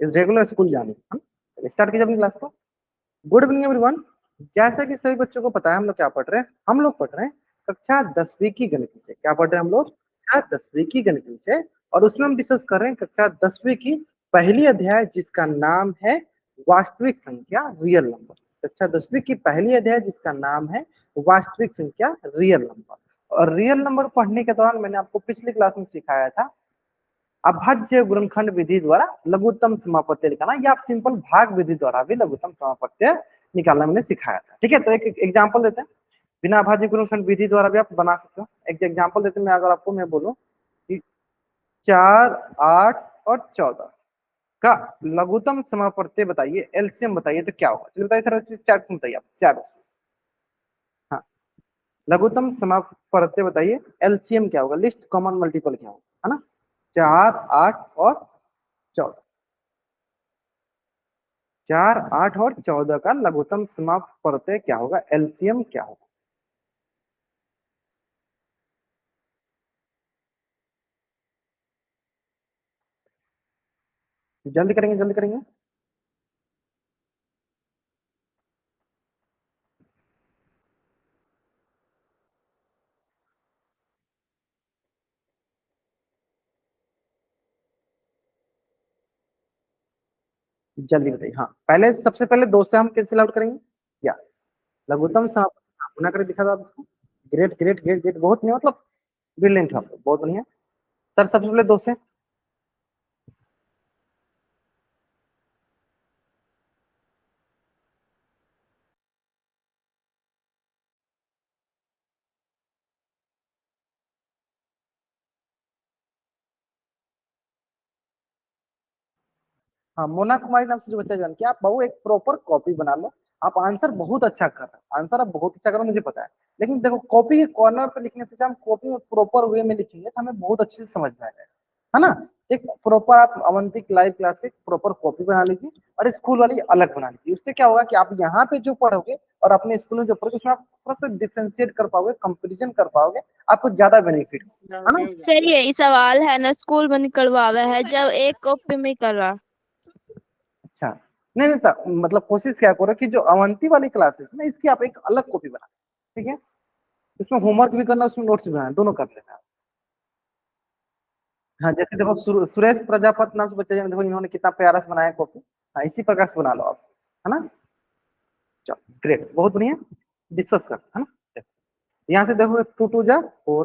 इस regular school जाने हम स्टार्ट कीजिए अपनी क्लास को। Good evening everyone. जैसा कि सभी बच्चों को पता है हम लोग क्या पढ़ रहे हैं, हम लोग पढ़ रहे हैं कक्षा 10वीं की गणित विषय। क्या पढ़ रहे हैं हम लोग? कक्षा 10वीं की गणित विषय। और उसमें हम डिस्कस कर रहे हैं कक्षा 10वीं की पहली अध्याय जिसका नाम है वास्तविक संख्या रियल नंबर। कक्षा 10वीं की पहली अध्याय जिसका नाम है वास्तविक संख्या रियल नंबर। और रियल नंबर पढ़ने के दौरान मैंने आपको पिछली क्लास में सिखाया था अभाज्य गुणनखंड विधि द्वारा लघुत्तम समापत्य निकालना, या आप सिंपल भाग विधि द्वारा भी लघुत्तम समापत्य निकालना मैंने सिखाया था। ठीक है, तो एक एग्जांपल देते हैं। बिना अभाज्य गुणनखंड विधि द्वारा भी आप बना सकते हो। एक एग्जांपल देते हैं, मैं अगर आपको मैं बोलूं कि 4, 8 और 14 का लघुत्तम समापत्य बताइए, एलसीएम बताइए, तो क्या होगा? चलिए बताइए सर, चार बताइए आप, चार। हाँ, लघुत्तम समापत्य बताइए, एलसीएम क्या होगा, लिस्ट कॉमन मल्टीपल क्या होगा, है ना? 4, 8 और 14। 4, 8 और 14 का लघुत्तम समापवर्त्य क्या होगा, एलसीएम क्या होगा? जल्दी करेंगे, जल्दी करेंगे। जल्दी बताइए। हाँ, पहले सबसे पहले दो से हम कैंसिल आउट करेंगे या लघुत्तम समापवर्त्य गुना करके दिखा दो आप इसको। ग्रेट ग्रेट ग्रेट ग्रेट, बहुत नहीं मतलब ब्रिलियंट, हम बहुत बढ़िया सर। सबसे पहले दो से हाँ, मोना कुमारी नाम से जो बच्चा जान के आप बहु एक प्रॉपर कॉपी बना लो। आप आंसर बहुत अच्छा कर रहे हो, आंसर आप बहुत अच्छा करो, मुझे पता है। लेकिन देखो, कॉपी के कॉर्नर पे लिखने से हम कॉपी में प्रॉपर वे में लिखेंगे तो हमें बहुत अच्छे से समझ में आ जाएगा, है ना? एक प्रॉपर आप अवंतिक लाइव क्लास की प्रॉपर कॉपी बना लीजिए और स्कूल वाली अलग बना लीजिए। उससे क्या होगा कि आप यहाँ पे जो पढ़ोगे और अपने स्कूल में जो पढ़ोगे उसमें आप थोड़ा सा डिफ्रेंशिएट कर पाओगे, कंपेरिजन कर पाओगे, आपको ज्यादा बेनिफिट, है ना? सर यही सवाल है ना, स्कूल में निकलवावे है जब एक कॉपी में कर रहा। अच्छा, नहीं नहीं मतलब कोशिश क्या करो कि जो अवंती वाली क्लासेस ना इसकी आप एक अलग कॉपी बना, ठीक है? उसमें होमवर्क भी करना, उसमें नोट्स भी बनाना, दोनों कर लेना। हाँ, जैसे देखो सुरेश प्रजापत नाम से बच्चा है, देखो इन्होंने कितना प्यारा से बनाया कॉपी। हाँ, इसी प्रकार से बना लो आप, है ना? चलो ग्रेट, बहुत बढ़िया। डिस्कस कर, है ना? यहाँ से देखो, 2 2 जा 4,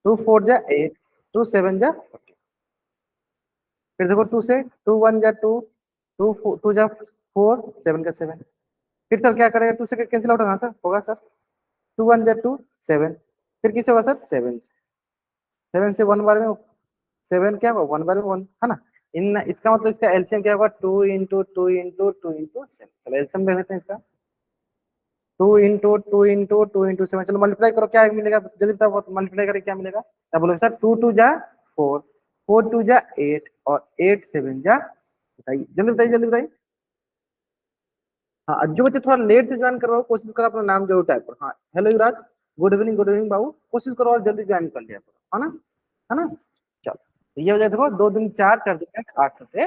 2 4 जा 8, 2 7 जा 14। फिर देखो 2 से 2 1 जा 2, 2 2 जा 4, 7 का 7। फिर सर क्या करेगा, 2 से कैंसिल आउट होगा सर, होगा सर 2 1 जा 2 7। फिर किसे होगा सर, 7 से। 7 से 1 बार में 7 क्या होगा, 1 बार में 1, है ना? इन इसका मतलब इसका एलसीएम क्या होगा, 2 इंटू 2 इंटू 2 इंटू 7। चलो एलसीएम ले लेते हैं इसका। 2 इंटू 2 इंटू 2 इंटू 7, चलो मल्टीप्लाई करो, क्या मिलेगा जल्दी बताओ, मल्टीप्लाई करके क्या मिलेगा? क्या बोलोगे सर, 2 2 जा 4, 4 2 जा 8 और 8 7 जा, बताइए जल्दी बताइए, जल्दी बताइए। हाँ, जो बच्चे थोड़ा लेट से ज्वाइन करवाओ, कोशिश करो अपना नाम जरूर टाइप करो। हाँ, हेलो युवराज, गुड इवनिंग बाबू, कोशिश करो और जल्दी ज्वाइन कर लिया करो, है ना? है ना? चलो, तो ये हो जाए, देखो 2 दूनी 4, 4 दूनी 8 सत्ते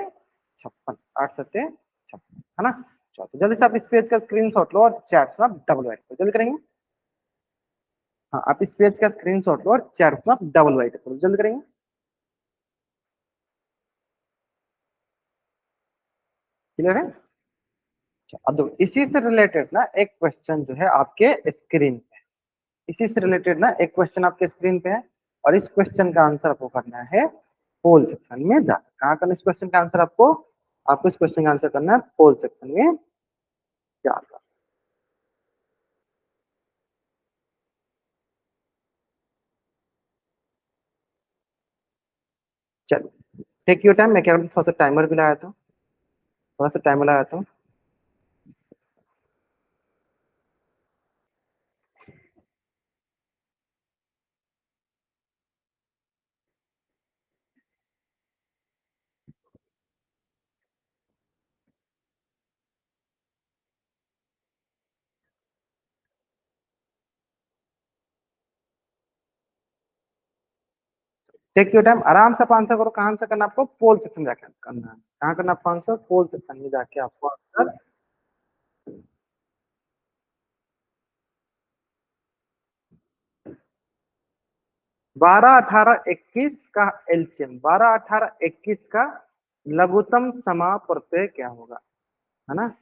56, 8 सत्ते 56, है ना? चलो, तो जल्दी से आप इस पेज का स्क्रीनशॉट लो और चैट में आप डबल राइट करो, जल्दी करेंगे। हाँ, आप इस पेज का स्क्रीनशॉट लो और चैट में आप डबल राइट करो, जल्दी करेंगे। क्लियर है? अब देखो, इसी से रिलेटेड ना एक क्वेश्चन जो है आपके स्क्रीन पे, इसी से रिलेटेड ना एक क्वेश्चन आपके स्क्रीन पे है। और इस क्वेश्चन का आंसर आपको करना है पोल सेक्शन में जाकर। कहाँ करना इस क्वेश्चन का आंसर आपको? आपको इस क्वेश्चन का आंसर करना है पोल सेक्शन में जाकर। चलो, टेक योर टाइम। मैं क्या थोड़ा सा टाइमर भी लगाया था, थोड़ा सा टाइमर लगाया था। टेक योर टाइम, आराम से आप आंसर करो। कहाँ से करना आपको? पोल सेक्शन जाके करना है। कहाँ करना आपको आंसर? पोल सेक्शन में जाके आपको आंसर 12, 18, 21 का एलसीएम, 12, 18, 21 का लघुत्तम समाप्रत्यय क्या होगा, है ना?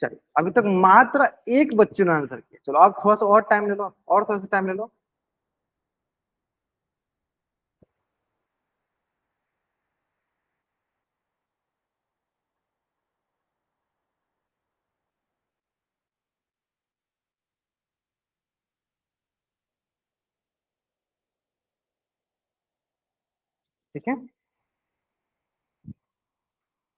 चलिए, अभी तक मात्र एक बच्चे ने आंसर किया। चलो आप थोड़ा सा और टाइम ले लो, और थोड़ा सा टाइम ले लो। ठीक है,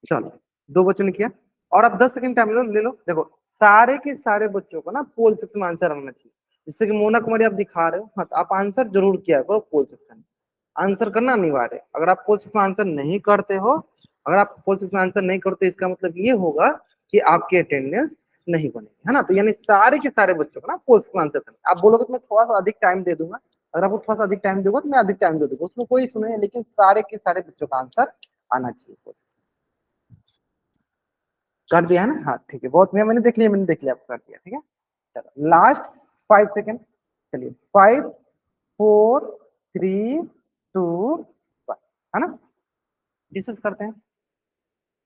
चलो दो बच्चों ने किया, और अब 10 सेकंड टाइम ले लो। देखो सारे के सारे बच्चों को ना पोल सेक्शन में आंसर आना चाहिए। जिससे कि मोना कुमारी आप दिखा रहे हो, हाँ, तो आप आंसर जरूर किया करो पोल सेक्शन। आंसर करना अनिवार्य है। अगर आप पोल सेक्शन में आंसर नहीं करते हो, अगर आप पोल सेक्शन में आंसर नहीं करते, इसका मतलब ये होगा कि आपकी अटेंडेंस नहीं बनेगी, है ना? तो यानी सारे के सारे बच्चों को ना पोल सेक्शन में आंसर करना। आप बोलोगे तो मैं थोड़ा सा अधिक टाइम दे दूंगा, अगर आपको थोड़ा सा अधिक टाइम दोगे तो मैं अधिक टाइम दे दूंगा, उसमें कोई इशू नहीं है, लेकिन सारे के सारे बच्चों का आंसर आना चाहिए। कर दिया है ना? हाँ ठीक है, बहुत मैंने देख लिया, मैंने देख लिया, आपको कर दिया। ठीक है, चलो लास्ट 5 सेकेंड। चलिए 5, 4, 3, 2, 1, है ना? डिस्कस करते हैं।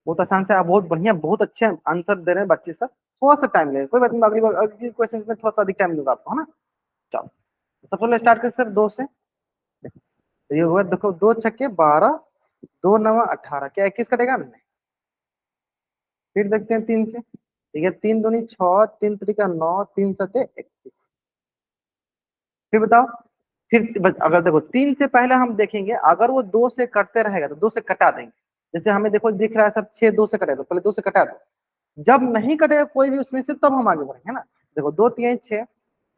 बहुत आसान से, आप बहुत बढ़िया, बहुत अच्छे आंसर दे रहे हैं बच्चे सब। थोड़ा सा टाइम ले, कोई बात नहीं, अगली बार अगली क्वेश्चन में थोड़ा सा अधिक टाइम दूंगा आपको, है ना? चलो सबसे पहले स्टार्ट कर सर, 2 से। तो ये हुआ, देखो 2 छक्के 12, 2 9 18, क्या 21 कटेगा? नहीं। फिर देखते हैं 3 से। ठीक है, 3 दूनी 6, 3 त्रिका 9, 3 सते 21। फिर बताओ। अगर देखो 3 से पहले हम देखेंगे, अगर वो 2 से कटते रहेगा तो 2 से कटा देंगे। जैसे हमें देखो दिख रहा है सर 6 2 से कटे, तो पहले 2 से कटा दो। जब नहीं कटेगा कोई भी उसमें से, तब हम आगे बढ़ेंगे, है ना? देखो 2 3 6,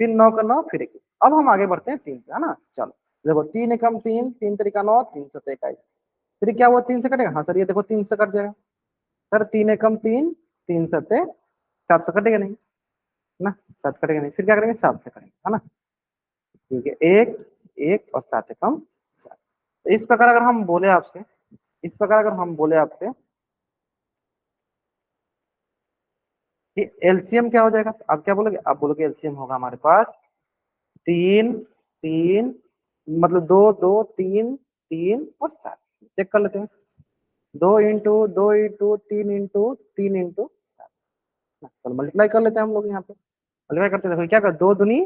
फिर 9 का 9, फिर 21। अब हम आगे बढ़ते हैं 3 पे, है ना? चलो देखो 3 एकम 3, 3 त्रिका 9, 3 सते 21। फिर क्या हुआ? 3 से कटेगा? हाँ सर, ये देखो 3 से कट जाएगा। सर 3 एकम 3, 3 सते 7, तो कटेगा नहीं ना? 7 कटेगा नहीं। फिर क्या करेंगे? 7 से करेंगे, है ना? ठीक है, 1 1 और 7 एकम 7। तो इस प्रकार अगर हम बोले आपसे, इस प्रकार अगर हम बोले आपसे कि एलसीएम क्या हो जाएगा, तो आप क्या बोलोगे? आप बोलोगे एलसीएम होगा हमारे पास 3 3, मतलब 2 2 3 3 और 7। चेक कर लेते हैं। 2 इंटू 3 इंटू 7। मल्टीप्लाई कर लेते हैं हम लोग यहाँ पे। मल्टीप्लाई करते देखो क्या कर, 2 दूनी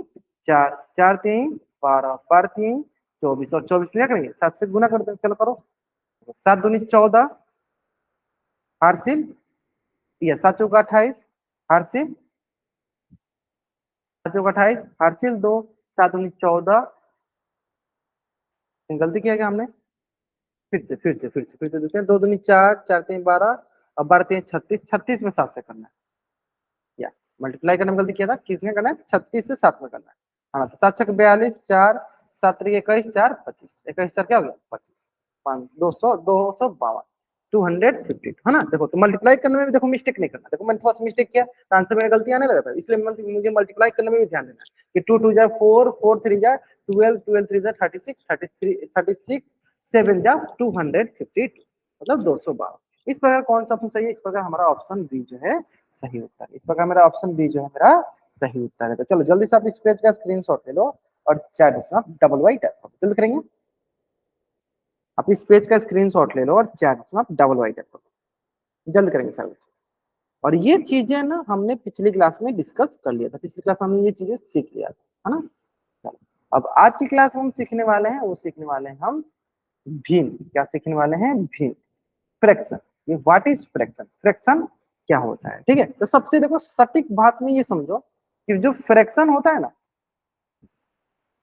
4, 4 3 12, 12 3 24, और 24 क्या करेंगे? 7 से गुना करते हैं। चलो करो। 7 दूनी 14, हार्सिल, ये 7 चौका 28, हार्सिल, 7 चौका 28, हार्सिल 2, 7 दूनी 14। गलती किया क्या हमने? फिर से देते हैं। 2 दूनी 4, 4 3 12, और 12 3 36, 36 में 7 से करना है। या मल्टीप्लाई करने में गलती किया था, किसने करना है? 36 से 7 में करना है। हाँ तो 7 छक 42, 4 7 3 21, 4 25, 21 4 क्या हो गया? 25, 5 200 252, 252, है ना? देखो तो मल्टीप्लाई करने में भी देखो मिस्टेक नहीं करना। देखो मैंने थोड़ा सा मिस्टेक किया तो आंसर में गलती आने लगा था, इसलिए मुझे मल्टीप्लाई करने में भी ध्यान देना है कि 2 2 जा 4, 4 3 जा 12, 12 3 जा 36, 33 36 7 जा 252, मतलब 212। इस प्रकार कौन सा ऑप्शन सही है? इस प्रकार हमारा ऑप्शन बी जो है सही उत्तर है। इस प्रकार मेरा ऑप्शन बी जो है मेरा सही उत्तर है। तो चलो जल्दी से आप इस पेज का स्क्रीनशॉट ले लो और चैट में आप डबल वाई टैप करो। जल्दी करेंगे, आप इस पेज का स्क्रीनशॉट ले लो और चैट में आप डबल वाई टैप करो। जल्द करेंगे सर। और ये चीजें ना हमने पिछली क्लास में डिस्कस कर लिया था, पिछली क्लास में हमने ये चीजें सीख लिया था, है ना? चलो अब आज की क्लास में हम सीखने वाले हैं, वो सीखने वाले हैं हम भिन्न। क्या सीखने वाले हैं? भिन्न, फ्रैक्शन। ये व्हाट इज फ्रैक्शन, फ्रैक्शन क्या होता है? ठीक है, तो सबसे देखो सटीक बात में ये समझो कि जो फ्रैक्शन होता है ना,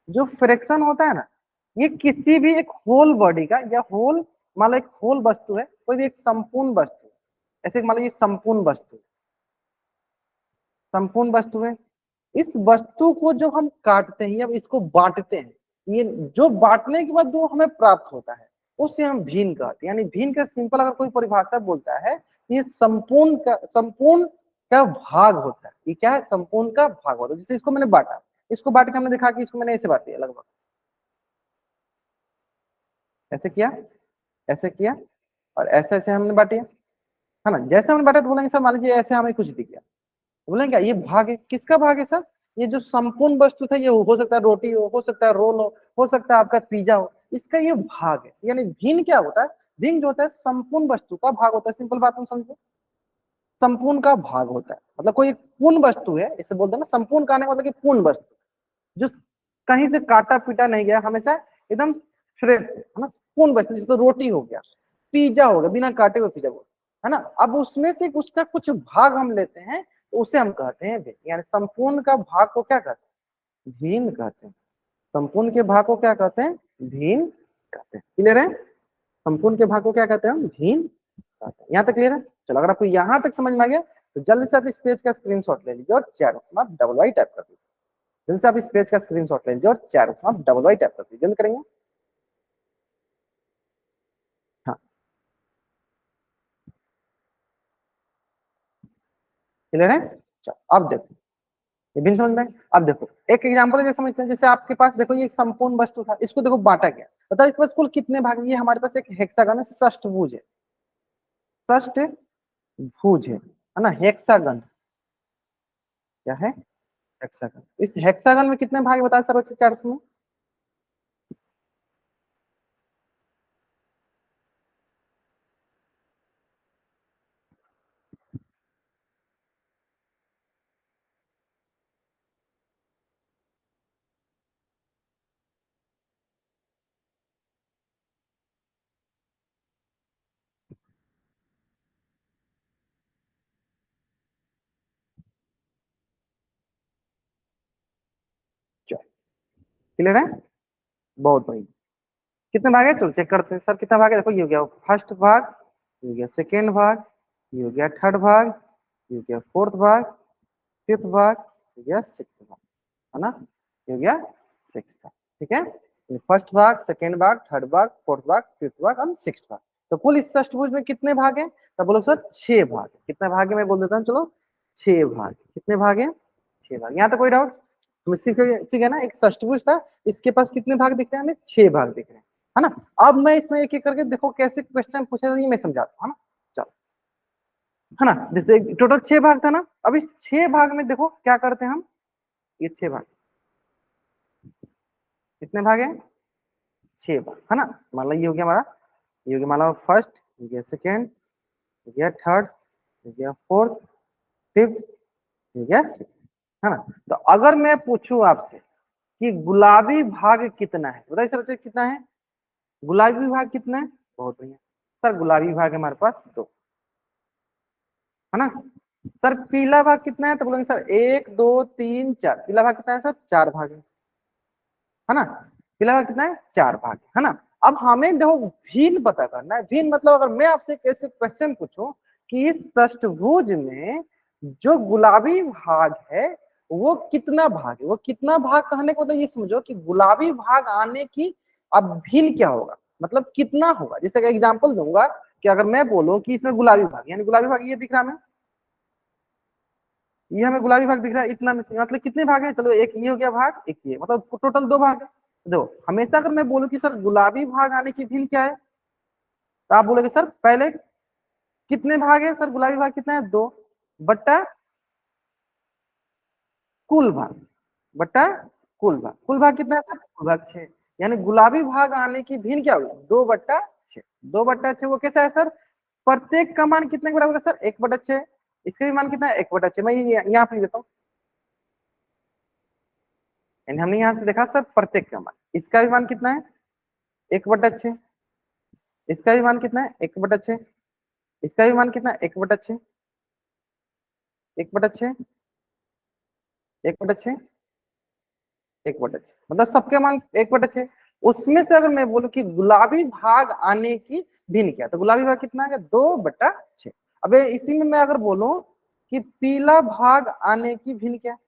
जो फ्रैक्शन होता है ना, ये किसी भी एक होल बॉडी का, या होल, मान लो एक होल वस्तु है, कोई भी एक संपूर्ण वस्तु, ऐसे मान लो ये संपूर्ण वस्तु, संपूर्ण वस्तु है। इस वस्तु को जो हम काटते हैं या इसको बांटते हैं, ये जो बांटने के बाद जो हमें प्राप्त होता है उसे हम भिन्न कहते हैं। यानी भिन्न का सिंपल अगर कोई परिभाषा बोलता है, ये संपूर्ण का भाग होता है। ये क्या है? संपूर्ण का भाग होता है। जैसे इसको मैंने बांटा, इसको बांट के हमने देखा कि इसको मैंने ऐसे बांट दिया, लगभग ऐसे किया, ऐसे किया और ऐसे ऐसे हमने बांटिया, है ना। जैसे हमने बांटा तो बोलेंगे सर मान लीजिए ऐसे हमें कुछ दिख गया, बोलेंगे क्या ये भाग है? किसका भाग है सर? ये जो संपूर्ण वस्तु था, ये हो सकता है रोटी हो सकता है रोल हो सकता है आपका पिज्जा हो, इसका ये भाग है। यानी भिन्न क्या होता है? भिन्न जो होता है संपूर्ण वस्तु का भाग होता है। सिंपल बात हम समझो, संपूर्ण का भाग होता है। मतलब कोई एक पूर्ण वस्तु है, इसे बोलते हैं ना संपूर्ण का, मतलब कि पूर्ण वस्तु जो कहीं से काटा पीटा नहीं गया, हमेशा एकदम फ्रेश है ना। पूर्ण वस्तु जैसे रोटी हो गया, पिज्जा हो गया, बिना काटे हुए पिज्जा हो गया, है ना। अब उसमें से उसका कुछ भाग हम लेते हैं तो उसे हम कहते हैं भिन्न। यानी संपूर्ण का भाग को क्या कहते हैं? भिन्न कहते हैं। संपूर्ण के भाग को क्या कहते हैं? भिन्न कहते हैं। क्लियर है? संपूर्ण के भाग को क्या कहते हैं हम? भिन्न कहते हैं। यहाँ तक क्लियर है? चलो, अगर आपको यहाँ तक समझ में आ गया तो जल्दी से आप इस पेज का स्क्रीनशॉट ले लीजिए और चैट में आप डबल वाई टाइप कर दीजिए। जल्दी से आप इस पेज का स्क्रीनशॉट ले लीजिए और चैट में आप डबल वाई टाइप कर दीजिए। जल्द करेंगे? हाँ, क्लियर है? चलो अब देखो, ये भी समझ में आए? अब देखो एक एग्जांपल जैसे समझते हैं। जैसे आपके पास देखो ये संपूर्ण वस्तु था, इसको देखो बांटा गया, बताओ इसके पास कुल कितने भाग? ये हमारे पास एक हेक्सागन है, षष्ठभुज है, षष्ठभुज है ना। हेक्सागन क्या है? हेक्सागन। इस हेक्सागन में कितने भाग बता सर बच्चे? 4 में क्लियर है? बहुत बढ़िया। कितने भाग है? चलो चेक करते हैं सर कितना भाग है। देखो ये हो गया फर्स्ट भाग, ये हो गया सेकेंड भाग, ये हो गया थर्ड भाग, ये हो गया फोर्थ भाग, फिफ्थ भाग, ये हो गया सिक्स्थ भाग, है ना। ये हो गया सिक्स भाग। ठीक है, फर्स्ट भाग, सेकेंड भाग, थर्ड भाग, फोर्थ भाग, फिफ्थ भाग और सिक्स्थ भाग। तो कुल इस षष्ठभुज में कितने भाग हैं? तो बोलो सर 6 भाग। कितने भाग है मैं बोल देता हूँ, चलो 6 भाग। कितने भाग है? 6 भाग। यहाँ तो कोई डाउट? तुम सीखे ना, एक षष्ठभुज था, इसके पास कितने भाग दिख रहे हैं? हमें 6 भाग दिख रहे हैं, है ना। अब मैं इसमें एक एक करके देखो कैसे क्वेश्चन पूछे, ये मैं समझाता हूँ, है ना। चलो, है ना। जैसे टोटल 6 भाग था ना, अब इस 6 भाग में देखो क्या करते हैं हम। ये 6 भाग, कितने भाग है? 6 भाग, है ना। मान लो ये हो गया हमारा, ये हो गया मान लो फर्स्ट, ये गया सेकेंड, ये गया थर्ड, ये गया फोर्थ, फिफ्थ, ये गया सिक्स, है ना। तो अगर मैं पूछूं आपसे कि गुलाबी भाग कितना है, बताइए सर बच्चे कितना है? गुलाबी भाग कितना है? बहुत बढ़िया सर, गुलाबी भाग है हमारे पास 2, है ना। सर पीला भाग कितना है? तो बोलेंगे सर 1 2 3 4। पीला भाग कितना है सर? 4 भाग है ना। पीला भाग कितना है? 4 भाग है ना। अब हमें देखो भिन्न पता करना है। भिन्न मतलब अगर मैं आपसे कैसे क्वेश्चन पूछूं कि इस षष्ठभुज में जो गुलाबी भाग है वो कितना भाग है, वो कितना भाग कहने को, मतलब ये समझो कि गुलाबी भाग आने की अब भिन्न क्या होगा, मतलब कितना होगा। जैसे एग्जांपल दूंगा कि अगर मैं बोलूं कि इसमें गुलाबी भाग, यानी गुलाबी भाग ये दिख रहा है हमें, ये हमें गुलाबी भाग दिख रहा है इतना में से, मतलब कितने भाग है? चलो एक ये हो गया भाग, एक ये, मतलब टोटल 2 भाग है। देखो हमेशा अगर मैं बोलूं कि सर गुलाबी भाग आने की भिन्न क्या है, तो आप बोलोगे सर पहले कितने भाग है? सर गुलाबी भाग कितना है? 2 बट्टा कुल भाग, बट्टा कुल भाग कितना है सर? कुल भाग 6। यानी गुलाबी भाग आने की भिन्न क्या होगी? 2/6। 2/6 वो कैसा है सर? प्रत्येक का मान कितने के बराबर है सर? 1/6। इसका भी मान कितना है? 1/6। मैं यहाँ पे देता हूँ, यानी हमने यहाँ से देखा सर प्रत्येक का मान, इसका भी मान कितना है? 1/6। इसका भी मान कितना है? 1/6। इसका भी मान कितना है? 1/6। 1/6, 1/6, 1/6, मतलब सबके मान 1/6। उसमें से अगर मैं बोलूं कि गुलाबी भाग आने की भिन्न क्या, तो गुलाबी भाग कितना है? 2/6। अब इसी में मैं अगर बोलूं कि पीला भाग आने की भिन्न क्या है,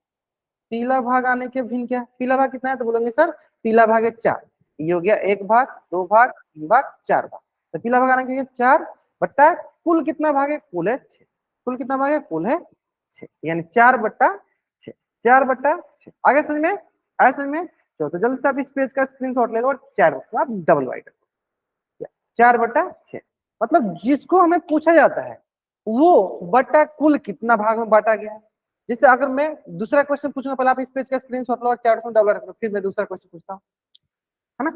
पीला भाग आने के भिन्न क्या है, पीला भाग कितना है तो बोलेंगे सर पीला भाग है 4, ये हो गया 1 भाग 2 भाग 3 भाग 4 भाग, तो पीला भाग आने के 4 बट्टा कुल कितना भाग है, कुल है 6, कुल कितना भाग है, कुल है 6, यानी 4/6, 4/6 आगे समझ में, आगे समझ में। चलो तो जल्दी से आप इस पेज का स्क्रीनशॉट ले लो और 4 आप डबल वाइड 4/6, मतलब जिसको हमें पूछा जाता है वो बटा कुल कितना भाग में बांटा गया है। जैसे अगर मैं दूसरा क्वेश्चन पूछूंगा, पहले आप इस पेज का स्क्रीनशॉट लो और चार्ट में डबल रख लो, फिर मैं दूसरा क्वेश्चन पूछता हूँ, है ना।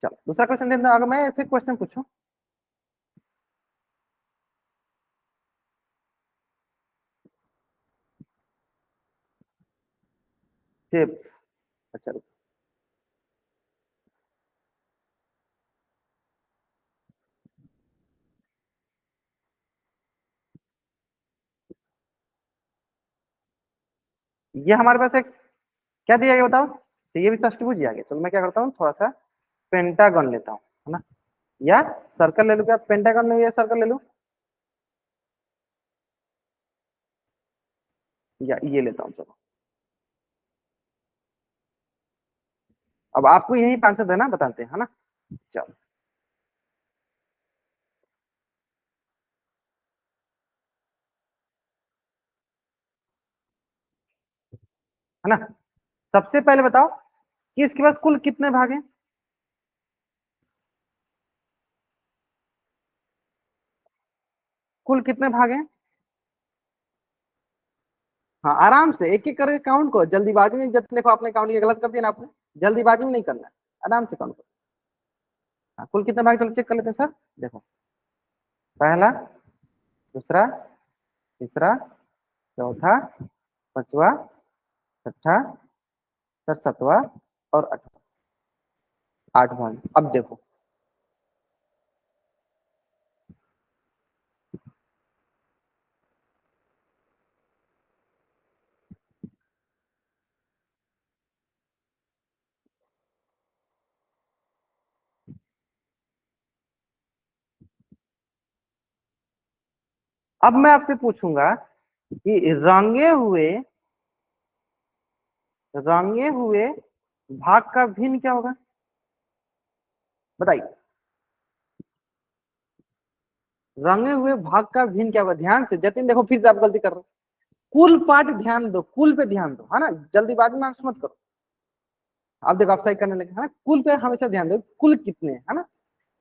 चलो दूसरा क्वेश्चन दे दो, अगर मैं ऐसे क्वेश्चन पूछूं, अच्छा ये हमारे पास एक क्या दिया गया बताओ, तो ये भी षष्टभुज आ गया। चलो मैं क्या करता हूँ, थोड़ा सा पेंटागन लेता हूँ, है ना, या सर्कल ले लूँ, क्या पेंटागन ले या सर्कल ले लूँ, या ये लेता हूँ। चलो अब आपको यही आंसर देना, बताते हैं, है ना। चलो है ना, सबसे पहले बताओ कि इसके पास कुल कितने भाग हैं, कुल कितने भाग हैं। हाँ आराम से एक एक करके काउंट करो, जल्दीबाजी में, जब देखो आपने काउंट किया गलत कर दिया ना आपने, जल्दीबाजी में नहीं करना है, आराम से काउंट करो। हाँ, कुल कितने भाग, चलो चेक कर लेते हैं सर। देखो पहला, दूसरा, तीसरा, चौथा, पांचवा, छठा, फिर सातवां और आठवां, 8 भाग। अब देखो अब मैं आपसे पूछूंगा कि रंगे हुए भाग का भिन्न क्या होगा, बताइए। रंगे हुए भाग का भिन्न क्या होगा, ध्यान से जतिन, देखो फिर से आप गलती कर रहे हो, कुल पार्ट ध्यान दो, कुल पे ध्यान दो, है ना, जल्दीबाजी में आंसर मत करो। आप देखो आप सही करने लगे, है ना, कुल पे हमेशा ध्यान दो, कुल कितने, है ना।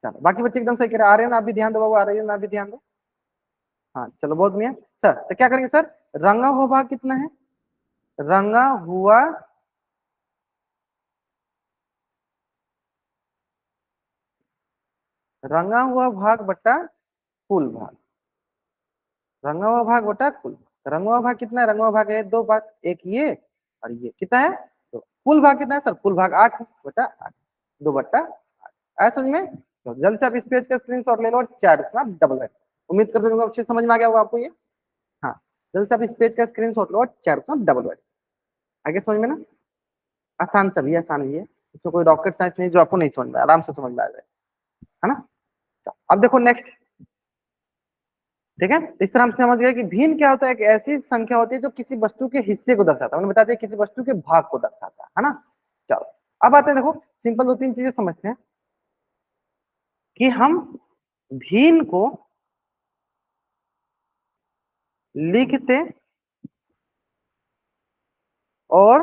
चलो बाकी बच्चे एकदम सही कह रहे हैं, आ रहे हैं ना, आप भी ध्यान दो बाबू, आ रही है ना, आप भी ध्यान दो। हाँ चलो बहुत बढ़िया सर, तो क्या करेंगे सर, रंगा हुआ भाग कितना है, रंगा हुआ, रंगा हुआ भाग बटा कुल भाग, रंगा हुआ भाग बटा कुल, रंगा हुआ भाग कितना है, रंगा हुआ भाग है 2 भाग, एक ये और ये कितना है, तो कुल भाग कितना है सर, कुल भाग 8 बटा 8, 2/8, ऐसा समझ में। तो जल्द से आप इस पेज का स्क्रीनशॉट ले लो और चैट में डबल राइट, उम्मीद करते हैं अच्छे समझ में आ गया होगा आपको ये। हाँ जल्द से आप इस पेज का स्क्रीनशॉट लो और चैट में डबल राइट, आगे समझ में ना, आसान सभी आसान भी है, इसमें कोई रॉकेट साइंस नहीं जो आपको नहीं समझ में, आराम से समझ में आ जाए, है ना। अब देखो नेक्स्ट, ठीक है, इस तरह हम समझ गए कि भिन्न क्या होता है, एक ऐसी संख्या होती है जो किसी वस्तु के हिस्से को दर्शाता है, बताते हैं किसी वस्तु के भाग को दर्शाता है ना। चलो अब आते हैं, देखो सिंपल 2-3 चीजें समझते हैं कि हम भिन्न को लिखते और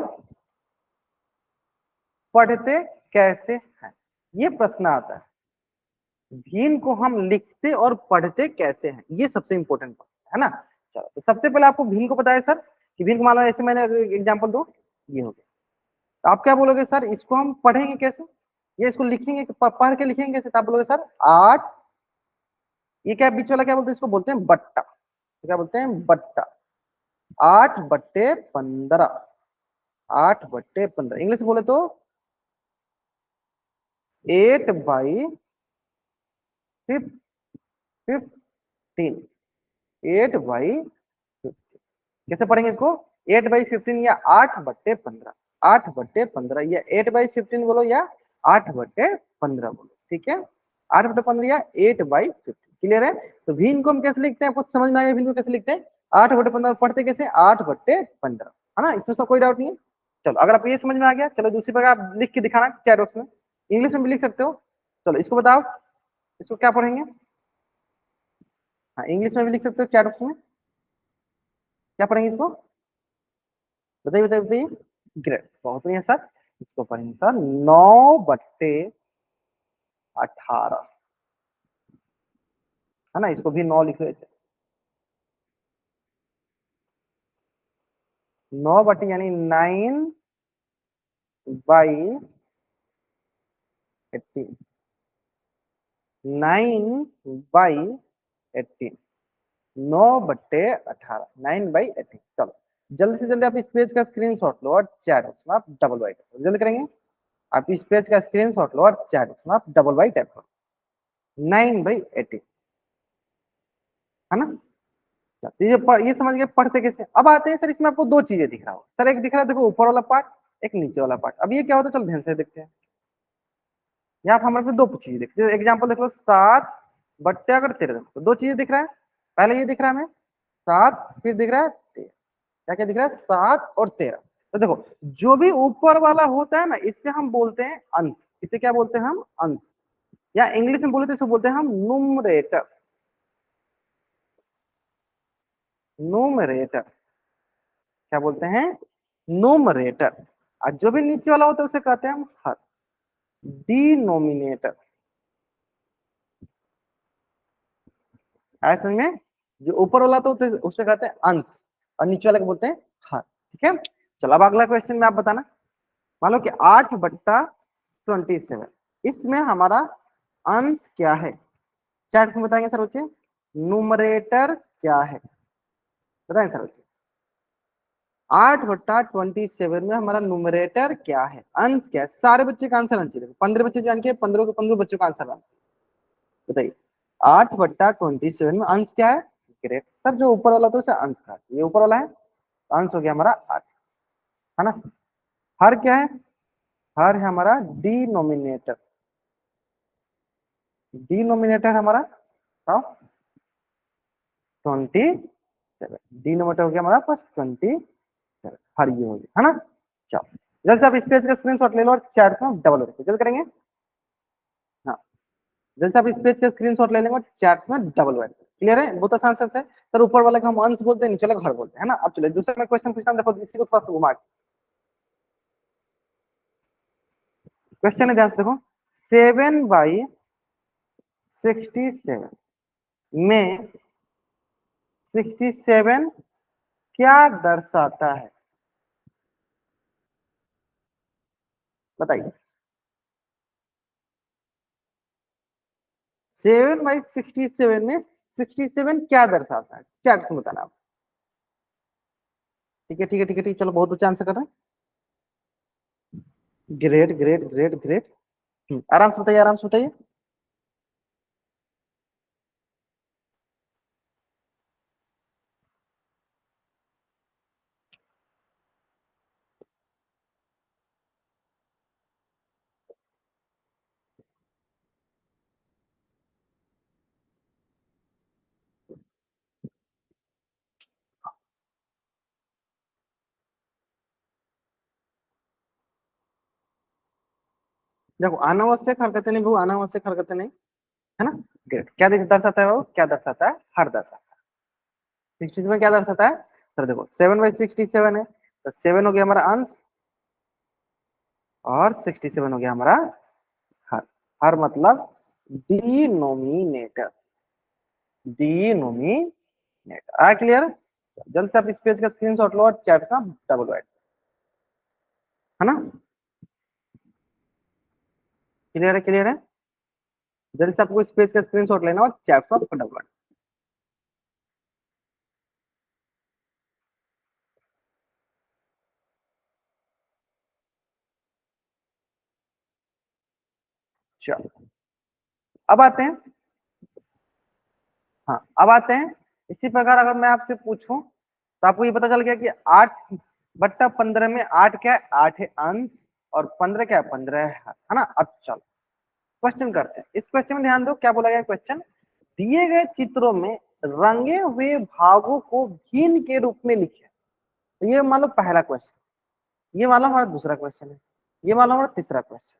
पढ़ते कैसे हैं, ये प्रश्न आता है, भिन्न को हम लिखते और पढ़ते कैसे हैं, ये सबसे इंपॉर्टेंट है ना। चलो तो सबसे पहले आपको भिन्न को पता है सर, कि भिन्न को मान लो ऐसे, मैंने एग्जांपल दो, ये हो गया, तो आप क्या बोलोगे सर, इसको हम पढ़ेंगे कैसे, ये इसको लिखेंगे, पढ़ के लिखेंगे कैसे, तो आप बोलोगे सर 8, ये क्या बीच वाला क्या बोलते हैं, इसको बोलते हैं बट्टा, तो क्या बोलते हैं बट्टा, 8/15, 8/15, इंग्लिश बोले तो 8/15, 8/15, कैसे पढ़ेंगे इसको, 8/15 या 8/15, 8/15 या 8/15 बोलो या 8/15 बोलो, ठीक है, 8/15 या 8/15, क्लियर है। तो भिन्न को हम कैसे लिखते हैं, आपको समझ में आएगा भिन्न को कैसे लिखते हैं, 8/15 पढ़ते कैसे, 8/15, है ना, इसमें सब कोई डाउट नहीं है। चलो अगर आप ये समझ में आ गया, चलो दूसरी प्रकार आप लिख के दिखाना चैट बॉक्स में, इंग्लिश में भी लिख सकते हो। चलो इसको बताओ, इसको क्या पढ़ेंगे, हाँ इंग्लिश में भी लिख सकते हो चैट बॉक्स में, क्या पढ़ेंगे इसको, बताइए बताइए बताइए। ग्रेट, बहुत बढ़िया सर। इसको पढ़ेंगे सर 9/18, है ना, इसको भी 9 लिखो ऐसे, 9 बटे यानी 9/18, 9/18, 9/18, 9/18। चलो जल्दी से जल्दी आप इस पेज का स्क्रीनशॉट लो और चैट बॉक्स में आप डबल वाइट करो, जल्दी करेंगे। आप इस पेज का स्क्रीनशॉट लो और चैट बॉक्स में आप डबल वाइट टाइप करो, 9/18, है ना। ये समझ गए पढ़ते कैसे। अब आते हैं सर, इसमें आपको दो चीजें दिख रहा हो सर, एक दिख रहा है देखो ऊपर वाला पार्ट, एक नीचे वाला पार्ट। अब ये क्या होता है, चलो ध्यान से देखते हैं। यहाँ पर हमारे पास दो चीजें देखते हैं, एग्जाम्पल देख लो 7/13, देखो तो दो चीजें दिख रहा है। पहले ये दिख रहा है हमें 7, फिर दिख रहा है 13, क्या क्या दिख रहा है, 7 और 13। तो देखो जो भी ऊपर वाला होता है ना, इससे हम बोलते हैं अंश, इसे क्या बोलते हैं हम, अंश, या इंग्लिश में बोले तो इसे बोलते हैं हम नुमरेटर, नुमरेटर, क्या बोलते हैं, नुमरेटर। और जो भी नीचे वाला होता है उसे कहते हैं हम हर, डिनोमिनेटर। ऐसे में जो ऊपर वाला तो उसे कहते हैं अंश, और नीचे वाले को बोलते हैं हर, ठीक है। चलो अब अगला क्वेश्चन में आप बताना, मान लो कि 8/27, इसमें हमारा अंश क्या है, चैट में बताएंगे सर बच्चे, नुमरेटर क्या है, बताएंगे सर बच्चे। 8/27 में हमारा नुमरेटर क्या है, अंश क्या है, सारे बच्चे का आंसर आना चाहिए, 15 बच्चे जान के 15 के 15 बच्चों का आंसर आना, बताइए 8/27 में अंश क्या है। ग्रेट सर, जो ऊपर वाला तो उसे अंश का, ये ऊपर वाला है तो अंश हो गया हमारा 8, है ना। हर क्या है, हर है हमारा डिनोमिनेटर, डिनोमिनेटर हमारा 27, डिनोमिनेटर हो गया हमारा पास 27, हर ये हो गया, है ना। चलो जल्द से आप इस पेज का स्क्रीनशॉट ले लो और चैट में डबल रखो, जल्द करेंगे। हाँ जैसे आप इस पेज का स्क्रीनशॉट ले लेंगे और चैट में डबल वर्ड, क्लियर है, बहुत आसान से है सर। ऊपर वाले को हम अंश बोलते हैं, नीचे वाले को हर बोलते हैं, है ना। अब चलिए दूसरा मैं क्वेश्चन पूछता हूं, देखो इसी को थोड़ा सा घुमा के क्वेश्चन है, ध्यान से देखो। 7/67 में 67 क्या दर्शाता है, बताइए। 7/67 में 67 क्या दर्शाता है, चैट से बताना आप। ठीक है ठीक है ठीक है ठीक है, चलो बहुत अच्छा आंसर कर रहे हैं, ग्रेट ग्रेट ग्रेट ग्रेट। आराम से बताइए, आराम से बताइए। देखो अनावश्यक हरकतें नहीं, वो अनावश्यक हरकतें नहीं, है ना। ग्रेट, क्या दर्शाता है वो, क्या दर्शाता है, हर दर्शाता है। 67 क्या दर्शाता है सर, देखो 7/67 है तो 7 हो गया हमारा अंश, और 67 हो गया हमारा हर, हर मतलब डिनोमिनेटर, डिनोमिनेटर आ क्लियर। जल्द से आप इस पेज का स्क्रीनशॉट लो और चैट का डबल ऐड, है ना, क्लियर है क्लियर है। जल्द से आपको इस पेज का स्क्रीनशॉट लेना और चैट का डबल ऐड। चलो अब आते हैं, हाँ अब आते हैं, इसी प्रकार अगर मैं आपसे पूछूं तो आपको ये पता चल गया कि 8/15 में 8 क्या है, 8 है अंश, और 15 क्या है, 15 है ना। अब चलो क्वेश्चन करते हैं, इस क्वेश्चन में ध्यान दो क्या बोला गया क्वेश्चन, दिए गए चित्रों में रंगे हुए भागों को भिन्न के रूप में लिखे। तो ये मान लो पहला क्वेश्चन, ये मान लो हमारा दूसरा क्वेश्चन है, ये मान लो हमारा तीसरा क्वेश्चन।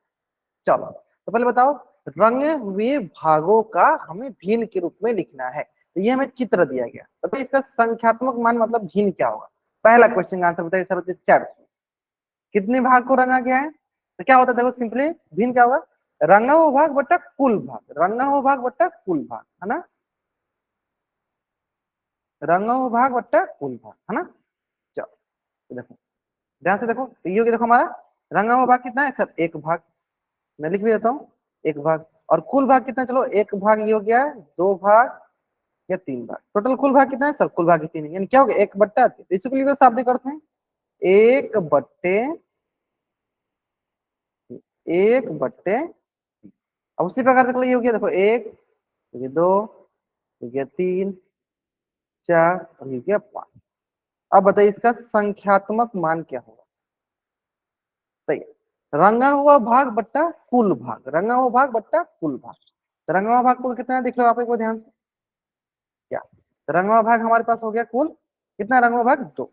चलो तो पहले बताओ, रंगे हुए भागों का हमें भिन्न के रूप में लिखना है। तो ये हमें चित्र दिया गया, तो इसका संख्यात्मक मान मतलब भिन्न क्या होगा? पहला क्वेश्चन का आंसर बताइए सर, 4। कितने भाग को रंगा गया है? तो क्या होता है देखो, सिंपली भिन्न क्या होगा? रंगा हुआ भाग बटा कुल भाग, रंगा हुआ भाग बटा कुल भाग, है ना? रंगा हुआ भाग बटा कुल भाग, है ना? चलो तो देखो, ध्यान से देखो, तो ये हो गया, देखो हमारा रंगा हुआ भाग कितना है सर? 1 भाग। मैं लिख भी देता हूँ 1 भाग। और कुल भाग कितना? चलो 1 भाग ये हो गया, 2 भाग या 3 भाग। टोटल कुल भाग कितना है सर? कुल भाग 3 है, यानी क्या हो गया? 1 बट्टा 3। तो इसको लिखो शाब्दिक अर्थ में 1 बट्टे 1 बट्टे 3। अब उसी प्रकार से ये हो गया, देखो 1, ये 2, ये 3, 4 और ये 5। अब बताइए इसका संख्यात्मक मान क्या होगा? सही, रंगा हुआ भाग बट्टा कुल भाग, रंगा हुआ भाग बट्टा कुल भाग। तो रंगा हुआ भाग कुल कितना है, देख लो आप एक बार ध्यान से। क्या? तो रंगा हुआ भाग हमारे पास हो गया कुल कितना? रंगा हुआ भाग 2।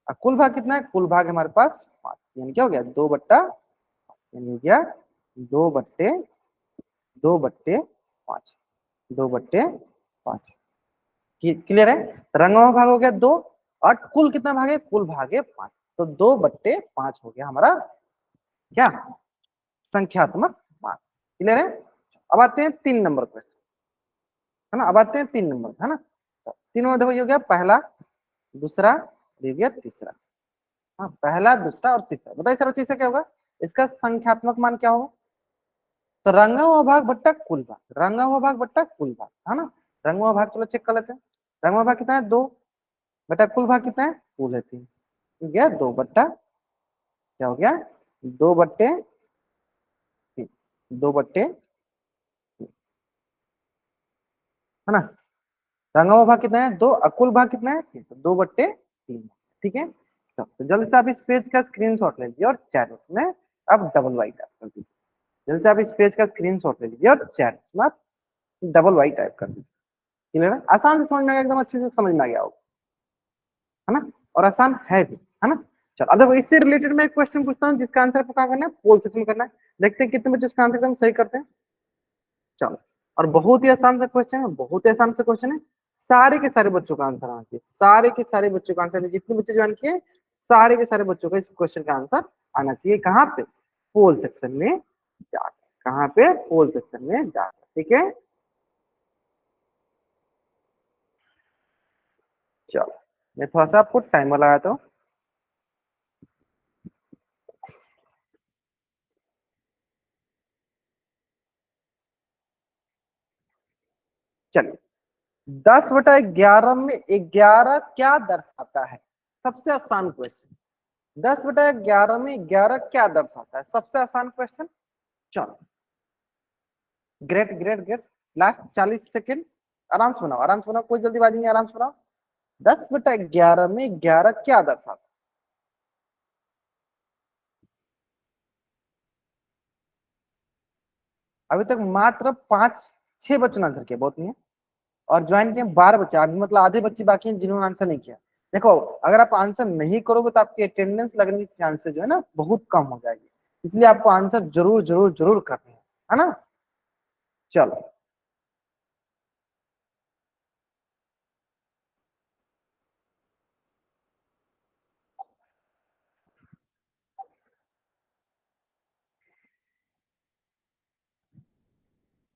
और कुल भाग कितना है? कुल भाग हमारे पास 5, यानी क्या हो गया? 2 बट्टा, यानी हो गया 2 बट्टे 5, 2 बट्टे 5। क्लियर है? रंगा हुआ भाग हो गया 2, और कुल कितना भाग है? कुल भाग है 5। तो 2 बट्टे 5 हो गया हमारा क्या? संख्यात्मक मान। क्लियर है? अब आते हैं 3 नंबर क्वेश्चन, है ना? अब आते हैं 3 नंबर, है ना? तो 3 नंबर देखो, ये हो गया पहला, दूसरा, ये गया तीसरा। हाँ, पहला, दूसरा और तीसरा। बताइए सर चीज से क्या होगा? इसका संख्यात्मक मान क्या होगा? तो रंगा हुआ भाग बट्टा कुल भाग, रंगा हुआ भाग बट्टा कुल भाग, है ना? रंगा हुआ भाग चलो चेक कर लेते हैं। रंगा हुआ भाग कितना है? 2 बटा कुल भाग कितना है? कुल है 3। तो गया 2 बट्टा, क्या हो गया? 2 बट्टे 3, 2 बट्टे, है ना? रंगा हुआ भाग कितना है? 2, अकुल भाग कितना है? 3। तो 2 बट्टे 3। ठीक है, तो जल्दी से आप इस पेज का स्क्रीनशॉट ले लीजिए और चैट में आप डबल वाई टाइप कर दीजिए। जल्दी से आप इस पेज का स्क्रीनशॉट ले लीजिए और चैट में आप डबल वाई टाइप कर दीजिए। क्लियर है? आसान से समझ में आ गया, एकदम अच्छे से समझ में आ गया होगा, है ना? और आसान है भी, है ना? चलो अब देखो, इससे रिलेटेड मैं एक क्वेश्चन पूछता हूँ जिसका आंसर आपको क्या करना है? पोल सेक्शन करना है। देखते हैं कितने बच्चे इसका आंसर एकदम सही करते हैं। चलो, और बहुत ही आसान सा क्वेश्चन है, बहुत ही आसान सा क्वेश्चन है। सारे के सारे बच्चों का आंसर आना चाहिए, सारे के सारे बच्चों का आंसर, जितने बच्चे ज्वाइन किए सारे के सारे बच्चों का इस क्वेश्चन का आंसर आना चाहिए। कहाँ पे? पोल सेक्शन में जाकर। कहाँ पे? पोल सेक्शन में जाकर। ठीक है, चलो मैं थोड़ा सा आपको टाइमर लगाता हूँ। चलिए, 10/11 में 11 क्या दर्शाता है? सबसे आसान क्वेश्चन। 10/11 में 11 क्या दर्शाता है? सबसे आसान क्वेश्चन। चलो, great great great. Last 40 second, आराम से बनाओ, आराम से बनाओ, कोई जल्दीबाजी नहीं, आराम से बनाओ। 10/11 में 11 क्या दर्शाता है? अभी तक मात्र 5-6 बच्चों ने आंसर किया, बहुत नहीं है। और ज्वाइन किए 12 बच्चे, अभी मतलब आधे बच्चे बाकी हैं जिन्होंने आंसर नहीं किया। देखो, अगर आप आंसर नहीं करोगे तो आपकी अटेंडेंस लगने की चांसेस जो है ना बहुत कम हो जाएगी। इसलिए आपको आंसर जरूर जरूर जरूर करनी है ना? चलो,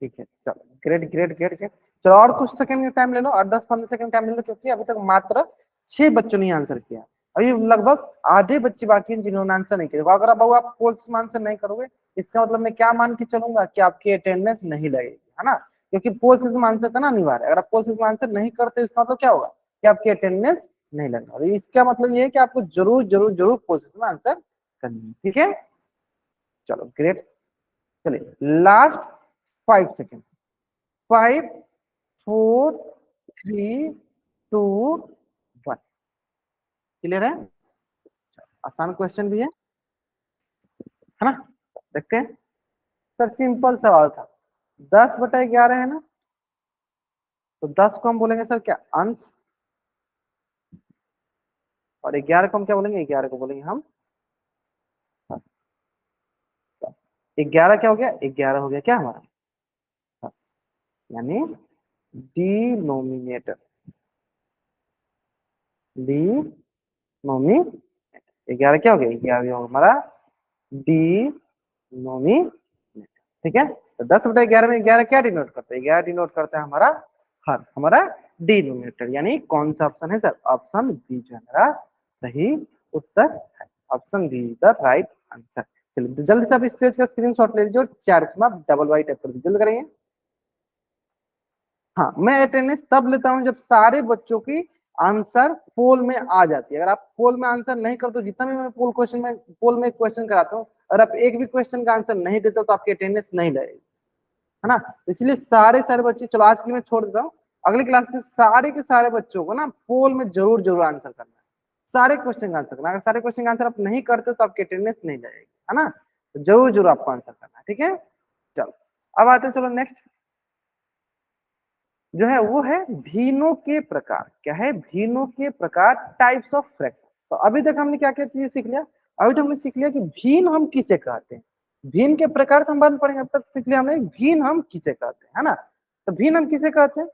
ठीक है, चलो, ग्रेट ग्रेट ग्रेट ग्रेट। चलो और कुछ सेकंड का टाइम ले लो, और 10-15 सेकंड टाइम ले लो, क्योंकि अभी तक मात्र 6 बच्चों ने आंसर किया। अभी लगभग आधे बच्चे बाकी हैं जिन्होंने आंसर नहीं किया। देखो, अगर अब आप पोल्स में आंसर नहीं करोगे, इसका मतलब मैं क्या मान के चलूंगा? कि आपकी अटेंडेंस नहीं लगेगी, है ना? क्योंकि पोल्स में आंसर करना अनिवार्य है। अगर आप पोल्स में आंसर नहीं करते, इसका मतलब क्या होगा? कि आपकी अटेंडेंस नहीं लगेगा। और इसका मतलब ये है कि आपको जरूर जरूर जरूर पोल्स में आंसर करनी है। ठीक है, चलो ग्रेट। चलिए, लास्ट 5 सेकेंड। 5, 4, 3, 2, 1। क्लियर है? आसान क्वेश्चन भी है ना? देखते हैं। सर सिंपल सवाल था, 10/11 है ना? तो 10 को हम बोलेंगे सर क्या, अंश, और 11 को हम क्या बोलेंगे, 11 को बोलेंगे हम, 11 क्या हो गया, 11 हो गया क्या हमारा, यानी डिनोमिनेटर, डिनोमिनेटर 11 क्या हो गया, 11 हो हमारा डिनोमिनेटर। ठीक है, तो 10/11 में 11 क्या डिनोट करता है, 11 डिनोट करता है हमारा हर, हमारा डिनोमिनेटर, यानी कौन सा ऑप्शन है सर, ऑप्शन बी जो है हमारा सही उत्तर है, option B is the right answer. चलिए तो जल्दी से आप इस पेज का स्क्रीनशॉट ले लीजिए और चार में आप डबल वाइट टाइप कर दीजिए, जल्दी करेंगे। हाँ, मैं अटेंडेंस तब लेता हूँ जब सारे बच्चों की आंसर पोल में आ जाती है। अगर आप पोल में आंसर नहीं करते, जितना भी मैं पोल में क्वेश्चन कराता हूँ, और आप एक भी क्वेश्चन का आंसर नहीं देते तो आपकी अटेंडेंस नहीं लगेगी, है ना। इसलिए सारे सारे बच्चे, चलो आज के लिए मैं छोड़ देता हूँ, अगली क्लास से सारे के सारे बच्चों को ना पोल में जरूर जरूर आंसर करना है, सारे क्वेश्चन का आंसर करना। अगर सारे क्वेश्चन का आंसर आप नहीं करते तो आपकी अटेंडेंस नहीं लगेगी, है ना। तो जरूर जरूर आपको आंसर करना है, ठीक है। चलो अब आते हैं, चलो नेक्स्ट जो है वो है भीनों के प्रकार। क्या है, भीनों के प्रकार, टाइप्स ऑफ फ्रैक्शन। तो अभी तक हमने क्या क्या चीजें सीख लिया, अभी तक हमने सीख लिया कि भीन हम किसे कहते हैं, भीन के प्रकार तो हम बाद में पढ़ेंगे, अब तक सीख लिया हमने भीन हम किसे कहते हैं, है ना। तो भीन हम किसे कहते हैं,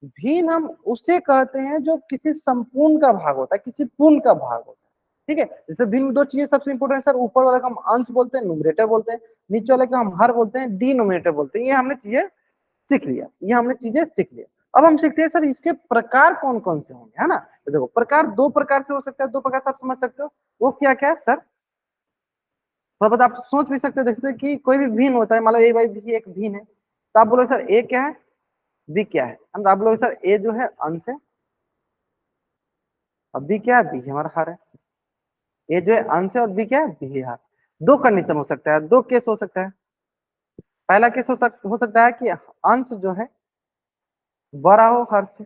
भीन हम उसे कहते हैं जो किसी संपूर्ण का भाग होता है, किसी पूर्ण का भाग होता है, ठीक है। जैसे भीन में दो चीजें सबसे इंपॉर्टेंट सर, ऊपर वाले को हम अंश बोलते हैं, न्यूमरेटर बोलते हैं, नीचे वाले को हम हर बोलते हैं, डिनोमिनेटर बोलते हैं। ये हमने चीजें सीख लिया, ये हमने चीजें सीख लिया। अब हम सीखते हैं सर इसके प्रकार कौन कौन से होंगे, है ना। तो देखो प्रकार दो प्रकार से हो सकता है, दो प्रकार से आप समझ सकते हो, वो क्या क्या है सर, थोड़ा बहुत आप सोच भी सकते हो। जैसे कि कोई भी भिन्न होता है, मान लो ए बाई बी एक भिन्न है, तो आप बोलोगे सर ए क्या है, बी क्या है, तो आप बोलोगे सर ए जो है अंश है, और बी क्या है, बी हमारा हर है। ए जो है अंश है और बी क्या है, बी है हर। दो कंडीशन हो सकता है, दो केस हो सकता है। पहला केस हो सकता है कि अंश जो है बड़ा हो हर से।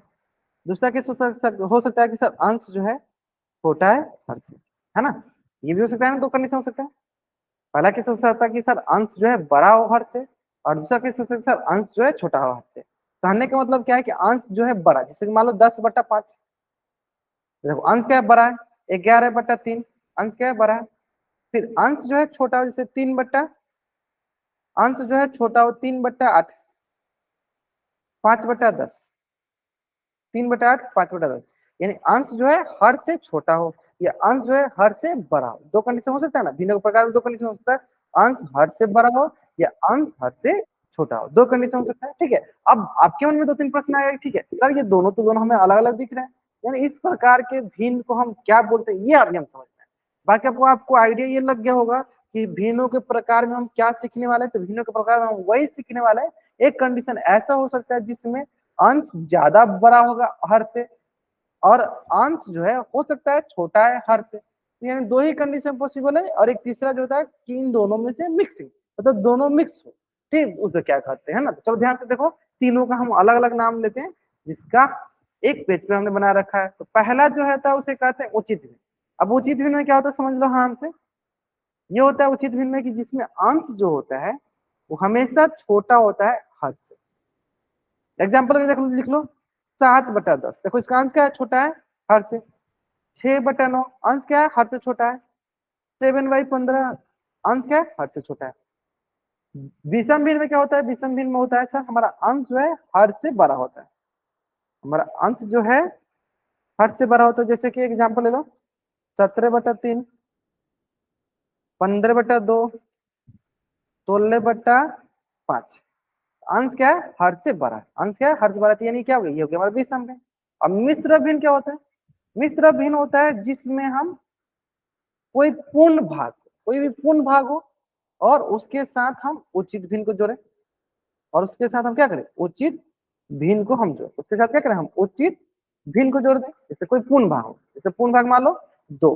दूसरा केस हो सकता है कि सर अंश जो है छोटा है हर से, है ना। ये भी हो सकता है ना, दो कंडीशन हो सकता है। पहला केस हो सकता है कि सर अंश जो है बड़ा हो हर से, और दूसरा केस हो सकता है सर अंश जो है छोटा हो हर से। कहने का मतलब क्या है कि अंश जो है बड़ा, जैसे कि मान लो 10/5, देखो अंश क्या है, बड़ा है, 11/3, अंश क्या है, बड़ा है। फिर अंश जो है छोटा हो, जैसे 3 अंश जो है छोटा हो 3/8, 5/10, 3/8, 5/10, यानी अंश जो है हर से छोटा हो या अंश जो है हर से बड़ा हो। दो कंडीशन हो सकता है ना, भिन्न प्रकार में दो कंडीशन हो सकता है, अंश हर से बड़ा हो या अंश हर से छोटा हो, दो कंडीशन हो सकता है, ठीक है। अब आपके मन में दो तीन प्रश्न आएगा, ठीक है सर ये दोनों तो दोनों हमें अलग अलग दिख रहे हैं, यानी इस प्रकार के भिन्न को हम क्या बोलते हैं, ये अभी हम समझते हैं। बाकी आपको आपको आइडिया ये लग गया होगा कि भिन्नों के प्रकार में हम क्या सीखने वाले हैं। तो भिन्नों के प्रकार में हम वही सीखने वाले हैं, एक कंडीशन ऐसा हो सकता है जिसमें अंश ज्यादा बड़ा होगा हर से, और अंश जो है हो सकता है छोटा है हर से। यानी दो ही कंडीशन पॉसिबल है, और एक तीसरा जो होता है कि इन दोनों में से मिक्सिंग, मतलब दोनों मिक्स हो, ठीक उसे क्या कहते हैं ना। तो चलो ध्यान से देखो, तीनों का हम अलग अलग नाम लेते हैं, जिसका एक पेज पे हमने बना रखा है। तो पहला जो है उसे कहते हैं उचित भिन्न। अब उचित भिन्न में क्या होता है समझ लो, हाँ हमसे ये होता है उचित भिन्न में कि जिसमें अंश जो होता है वो हमेशा छोटा होता है हर से। एग्जाम्पल में लिख लो 7/10, देखो इसका अंश क्या है, छोटा है हर से। 6/9 अंश क्या है, हर से छोटा है। 7/15 अंश क्या है, हर से छोटा है। विषम भिन्न में क्या होता है, विषम भिन्न में होता है सर हमारा अंश जो है हर से बड़ा होता है, हमारा अंश जो है हर से बड़ा होता है। जैसे कि एग्जाम्पल ले लो, 17/3, 15/2, 16/5, अंश क्या है, हर से बड़ा है, अंश क्या है, हर से बड़ा है, यानी क्या हो गया, ये हो गया हमारा विषम भिन्न। अब मिश्र भिन्न क्या होता है, मिश्र भिन्न होता है जिसमें हम कोई पूर्ण भाग, कोई भी पूर्ण भाग हो और उसके साथ हम उचित भिन्न को जोड़े, और उसके साथ हम क्या करें, उचित भिन्न को हम जोड़, उसके साथ क्या करें, हम उचित भिन्न को जोड़ दें। जैसे कोई पूर्ण भाग हो, जैसे पूर्ण भाग मान लो 2,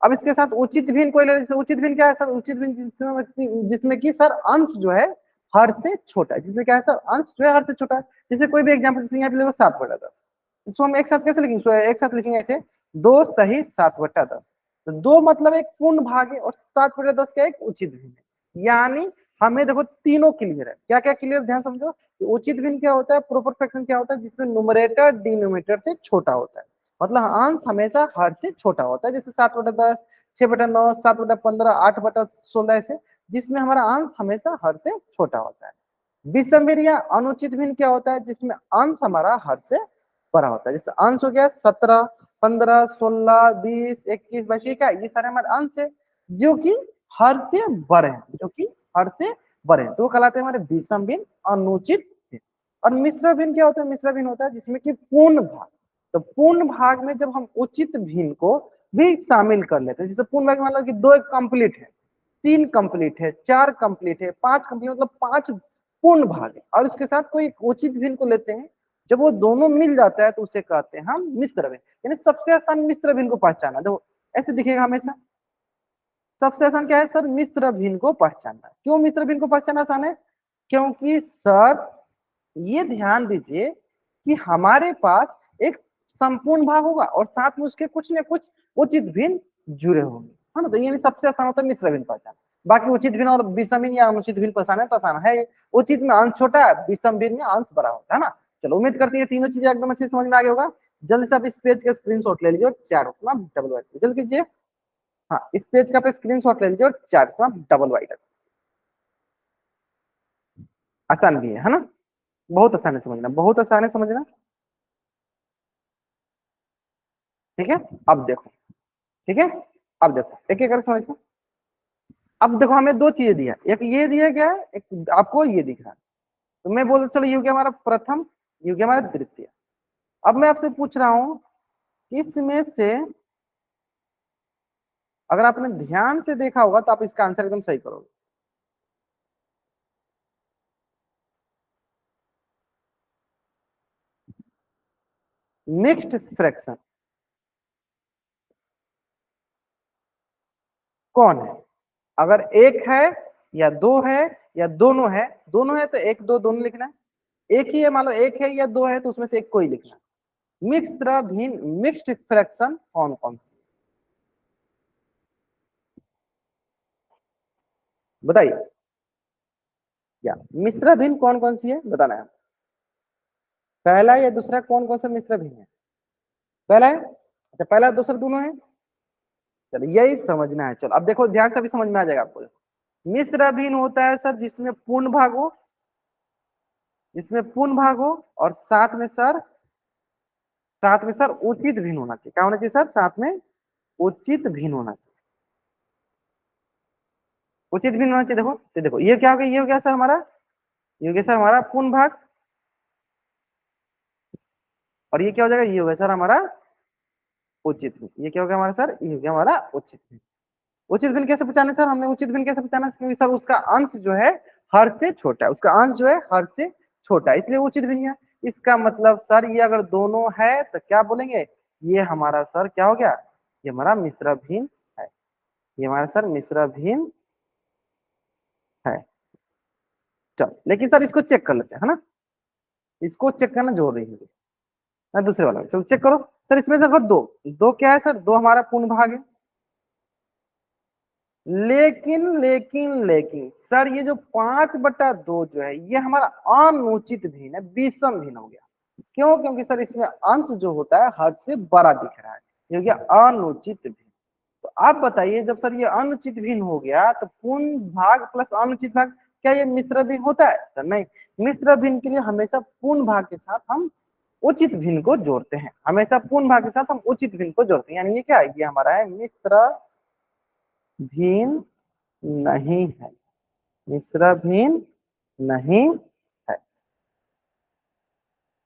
अब इसके साथ उचित भिन्न कोई ले, जैसे उचित भिन्न क्या है सर, उचित भिन्न जिसमें कि सर अंश जो है हर से छोटा है, जिसमें क्या है सर अंश जो है हर से छोटा है। जैसे कोई भी एग्जाम्पल, जैसे यहाँ पे देखो 7/10, इसको हम एक साथ कैसे लिखेंगे, एक साथ लिखेंगे ऐसे, 2 सही 7/10। तो 2 मतलब एक पूर्ण भाग है और 7/10 क्या एक उचित भिन्न है, यानी हमें देखो तीनों क्लियर है, क्या क्या क्लियर, ध्यान समझो। उचित भिन्न क्या होता है, प्रॉपर फ्रैक्शन क्या होता है, जिसमें न्यूमरेटर डिनोमिनेटर से छोटा होता है, मतलब अंश हमेशा हर से छोटा होता है, जैसे 7/10, 6/9, 7/15, 8/16 ऐसे, जिसमें हमारा अंश हमेशा हर से छोटा होता है। विषम भिन्न या अनुचित भिन्न क्या होता है, जिसमें अंश हमारा हर से बड़ा होता है, जैसे अंश हो गया 17, 15, 16, 20, 21, 22, क्या ये सारे हमारे अंश है जो कि हर से बड़े हैं, जो कि हर से बड़े हैं, तो वो कहलाते हैं हमारे विषम भिन्न, अनुचित भिन्न। और मिश्र भिन्न क्या होता है, मिश्र भिन्न होता है जिसमें कि पूर्ण भाग, तो पूर्ण भाग में जब हम उचित भिन्न को भी शामिल कर लेते हैं, जैसे पूर्ण भाग मान लो कि 2 कंप्लीट है, 3 कंप्लीट है, 4 कंप्लीट है, 5 कंप्लीट, मतलब 5 पूर्ण भाग है, और उसके साथ कोई उचित भिन्न को लेते हैं, जब वो दोनों मिल जाता है तो उसे कहते हैं हम मिश्र भिन्न। यानी सबसे आसान मिश्र भिन्न को पहचाना, देखो ऐसे दिखेगा हमेशा, सबसे आसान क्या है सर, मिश्र भिन्न को पहचानना। क्यों मिश्र भिन्न को पहचानना आसान है, क्योंकि सर ये ध्यान दीजिए कि हमारे पास एक संपूर्ण भाग होगा और साथ में उसके कुछ न कुछ उचित भिन्न जुड़े होंगे, है ना, तो ये सबसे आसान होता है मिश्र भिन्न पहचान। बाकी उचित भिन्न और विषम भिन्न या अनुचित भिन्न पहचान है तो आसान है, उचित में अंश छोटा है, विषम भिन्न में अंश बड़ा होता है ना। चलो उम्मीद करती है तीनों चीजें एकदम अच्छे समझ में आ गया होगा। जल्दी से आप इस पेज का स्क्रीनशॉट ले लीजिए और चार डबल वाइट जल्द कीजिए। हाँ, इस पेज का स्क्रीनशॉट ले लीजिए और चार डबल वाइट, आसान भी है ना, बहुत आसान है समझना, बहुत आसान है समझना। ठीक है, अब देखो, ठीक है, अब देखो एक एक करके समझो। अब देखो हमें दो चीजें दिया, एक ये दिया गया है, एक आपको ये दिख रहा है, तो मैं बोल चलो ये हो गया हमारा प्रथम, ये हो गया हमारा द्वितीय। अब मैं आपसे पूछ रहा हूं इसमें से अगर आपने ध्यान से देखा होगा तो आप इसका आंसर एकदम सही करोगे। मिक्स्ड फ्रैक्शन कौन है, अगर एक है या दो है या दोनों है तो एक दो दोनों लिखना है, एक ही है मान लो एक है या दो है तो उसमें से एक कोई लिखना है। मिक्स्ड भिन्न मिक्स्ड फ्रैक्शन कौन कौन सी बताइए, क्या मिश्र भिन्न कौन कौन सी है बताना है। पहला या दूसरा कौन कौन सा मिश्र भिन्न है, पहला है, अच्छा पहला दूसरा दोनों है, चलो यही समझना है। चलो अब देखो ध्यान से भी समझ में आ जाएगा आपको। मिश्र भिन्न होता है सर जिसमें पूर्ण भाग हो, जिसमें पूर्ण भाग हो और साथ में सर उचित भिन्न होना चाहिए, क्या होना चाहिए सर, साथ में उचित भिन्न होना चाहिए, उचित भिन्न होना चाहिए। देखो तो देखो ये क्या हो गया, ये हो गया सर हमारा, ये हो गया सर हमारा पूर्ण भाग, और ये क्या हो जाएगा, ये हो गया सर हमारा उचित भिन्न, ये क्या हो गया हमारा सर, ये हो गया हमारा उचित भिन्न। उचित भिन्न कैसे पहचाने सर, हमने उचित भिन्न कैसे पहचाना, क्योंकि सर उसका अंश जो है हर से छोटा है, उसका अंश जो है हर से छोटा है, इसलिए उचित भिन्न है। इसका मतलब सर ये अगर दोनों है तो क्या बोलेंगे, ये हमारा सर क्या हो गया, ये हमारा मिश्र भिन्न है, ये हमारा सर मिश्र भिन्न है। चलो लेकिन सर इसको चेक कर लेते हैं, है ना, इसको चेक करना जरूरी है ना, दूसरे वाला चलो चेक करो। सर इसमें देखो दो, दो क्या है सर, दो हमारा पूर्ण भाग है, लेकिन सर ये जो 5/2 जो है ये हमारा अनुचित भिन्न है, विषम भिन्न हो गया। क्यों, क्योंकि सर इसमें अंश जो होता है हर से बड़ा दिख रहा है, ये हो गया अनुचित भिन्न। तो आप बताइए जब सर ये अनुचित भिन्न हो गया तो पूर्ण भाग प्लस अनुचित भाग, क्या ये मिश्र भिन्न होता है सर, नहीं। मिश्र भिन्न के लिए हमेशा पूर्ण भाग के साथ हम उचित भिन्न को जोड़ते हैं, हमेशा पूर्ण भाग के साथ हम उचित भिन्न को जोड़ते हैं, यानी ये क्या है, ये हमारा है मिश्र भिन्न नहीं है, मिश्र भिन्न नहीं है,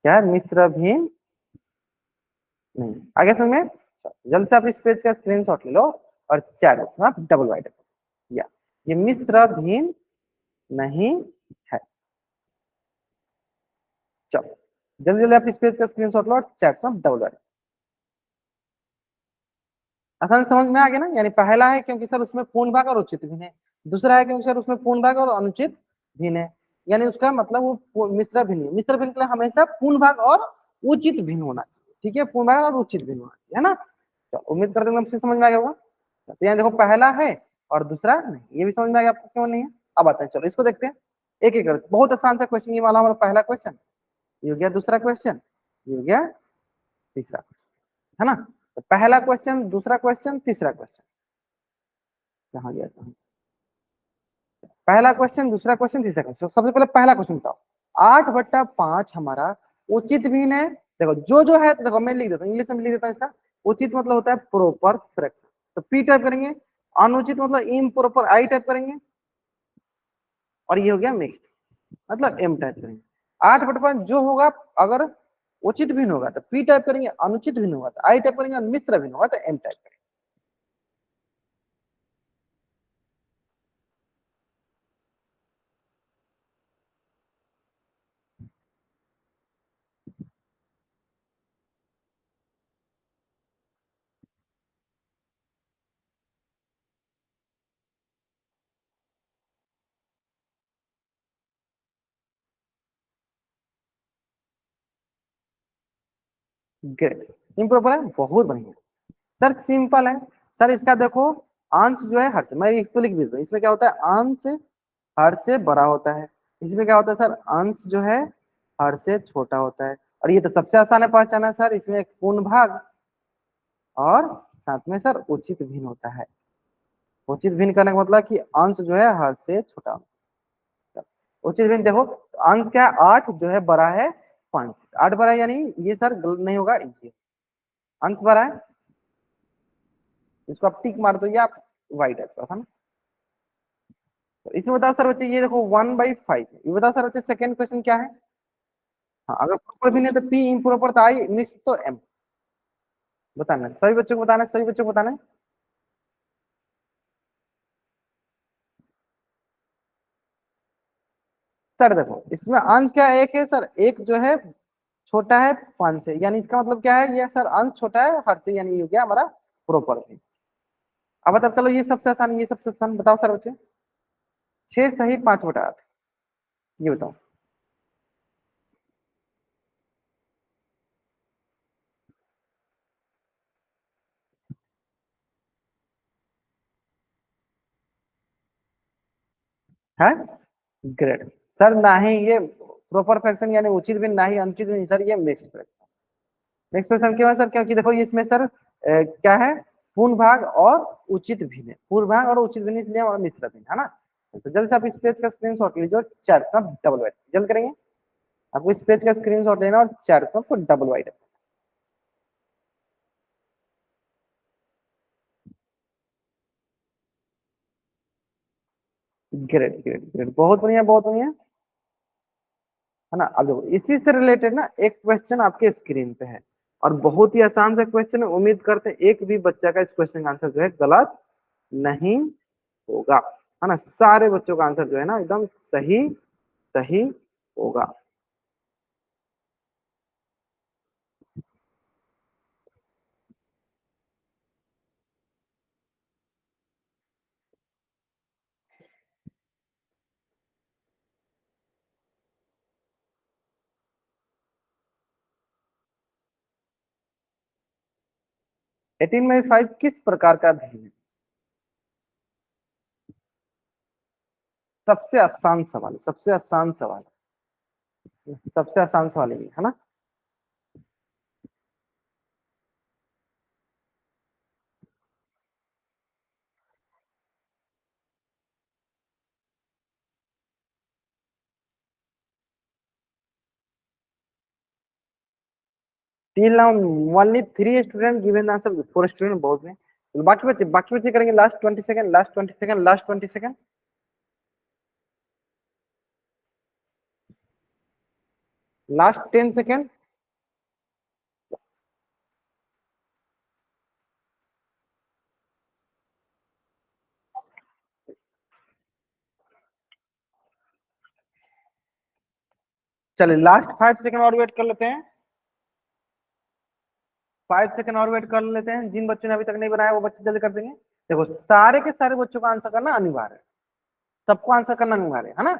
क्या मिश्र भिन्न नहीं। आगे समझ में, जल्द से आप इस पेज का स्क्रीनशॉट ले लो और चार आप डबल वाइड या ये मिश्र भिन्न नहीं है। चलो जल्दी जल्दी आप इस पेज का स्क्रीनशॉट लो और चैट में डबल वाइड, आसान समझ में आ गया ना। यानी पहला है क्योंकि सर उसमें पूर्ण भाग और उचित भिन्न है, दूसरा है क्योंकि सर उसमें पूर्ण भाग और अनुचित भिन्न है, यानी उसका मतलब वो मिश्र भिन्न है। मिश्र भिन्न के लिए हमेशा पूर्ण भाग और उचित भिन्न होना चाहिए, ठीक है, पूर्ण भाग और उचित भिन्न होना चाहिए, है ना। तो उम्मीद करते हैं आपसे समझ में आ गया होगा। तो यहाँ देखो पहला है और दूसरा नहीं, ये भी समझ में आ गया आपको क्यों नहीं है। अब आते हैं, चलो इसको देखते हैं एक एक करके। बहुत आसान सा क्वेश्चन ये वाला हमारा पहला क्वेश्चन, ये हो गया दूसरा क्वेश्चन, ये हो गया तीसरा क्वेश्चन, है ना। तो पहला क्वेश्चन, दूसरा क्वेश्चन, तीसरा क्वेश्चन, कहाँ गया था? पहला क्वेश्चन, दूसरा क्वेश्चन, तीसरा क्वेश्चन। सबसे पहले पहला क्वेश्चन बताओ, 8/5 हमारा उचित भिन्न है। देखो जो है, तो देखो मैं लिख देता हूँ, इंग्लिश में लिख देता हूँ इसका। उचित मतलब होता है प्रॉपर फ्रैक्शन, तो पी टाइप करेंगे। अनुचित मतलब इम्प्रॉपर, आई टाइप करेंगे। और ये हो गया मिक्स्ड, मतलब एम टाइप करेंगे। 8/5 जो होगा, अगर उचित भिन्न होगा तो पी टाइप करेंगे, अनुचित भिन्न होगा तो आई टाइप करेंगे, और मिश्र भिन्न होगा तो एम टाइप करेंगे। ग्रेट, इम्प्रॉपर है, बहुत बढ़िया सर, सिंपल है सर। इसका देखो, अंश जो है हर से, मैं इसको लिख देता हूँ, इसमें क्या होता है, अंश हर से बड़ा होता है। इसमें क्या होता है सर, अंश जो है हर से छोटा होता है। और ये तो सबसे आसान है पहचाना सर, इसमें एक पूर्ण भाग और साथ में सर उचित भिन्न होता है। उचित भिन्न करने का मतलब कि अंश जो है हर से छोटा होता है। उचित भिन्न देखो, अंश क्या है, 8 जो है बड़ा है 5 से, 8 बड़ा है, यानी ये सर गलत नहीं होगा, ये अंश बड़ा है, इसको आप टिक मार दो, या आप वाई टाइप का, है ना। तो इसमें बताओ सर बच्चे, ये देखो 1/5, ये बताओ सर बच्चे सेकंड क्वेश्चन क्या है। हाँ, अगर प्रॉपर भी नहीं तो पी, इम्प्रॉपर तो आई, मिक्स तो एम। बताना सभी बच्चों को, बताना सभी बच्चों को बताना है। सर देखो, इसमें अंश क्या है, एक है सर, एक जो है छोटा है 5 से, यानी इसका मतलब क्या है, ये सर अंश छोटा है हर से, यानी ये हो गया हमारा प्रॉपर भी। अब बता, चलो ये सबसे आसान, ये सबसे आसान बताओ सर बच्चे, 6 सही 5/8, ये बताओ। है ग्रेट सर, ना ही ये प्रॉपर फ्रैक्शन यानी उचित भी, ना ही अनुचित भी, सर ये मिक्स फ्रैक्शन। मिक्स फ्रैक्शन क्यों है सर, क्योंकि देखो इसमें सर क्या है, पूर्ण भाग और उचित भिन्न, पूर्ण भाग और उचित भिन्न, इसलिए हमारा मिश्र भिन्न, है ना। तो जल्द से आप इस पेज का स्क्रीनशॉट लीजिए, चार का डबल वाइड जल्द करेंगे। आपको इस पेज का स्क्रीनशॉट लेना और चार को double wide. Great great great, बहुत बढ़िया बहुत बढ़िया, है ना। अब देखो, इसी से रिलेटेड ना एक क्वेश्चन आपके स्क्रीन पे है, और बहुत ही आसान सा क्वेश्चन है। उम्मीद करते हैं एक भी बच्चा का इस क्वेश्चन का आंसर जो है गलत नहीं होगा, है ना। सारे बच्चों का आंसर जो है ना एकदम सही सही होगा। 18/5 किस प्रकार का भिन्न है? सबसे आसान सवाल, सबसे आसान सवाल, सबसे आसान सवाल ये है ना। 3 गिवन आंसर, 4 स्टूडेंट बहुत में। बाकी बच्चे करेंगे last 20 second, last 20 second, last 20 second, last 10 second. चलिए लास्ट 5 सेकंड और वेट कर लेते हैं, 5 सेकंड और वेट कर लेते हैं। जिन बच्चों ने अभी तक नहीं बनाया वो बच्चे जल्दी कर देंगे। देखो, सारे के सारे बच्चों का आंसर करना अनिवार्य है, सबको आंसर करना अनिवार्य है ना।